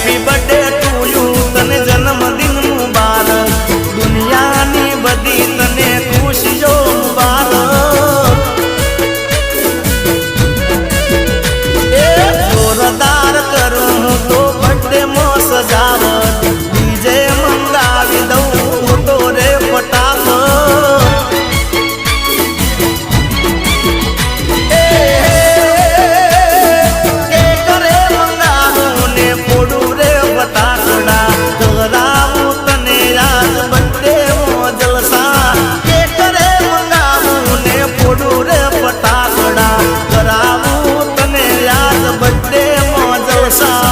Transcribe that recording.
happy birthday to you તને જન્મદિન મુબારક દુનિયાની બધી તને ખુશીઓ મુબારક એ જોરદાર કરું તો બર્થડે માં સજાવટ ડીજે મંગાવી દઉં તો રે ફટાફટ એ કે કરે મંગાવું ને ફોડું રે ફટાકડા કરાવું તને યાદ બર્થડે માં જલસા કે કરે મંગાવું ને ફોડું રે ફટાકડા કરાવું તને યાદ બર્થડે માં જલસા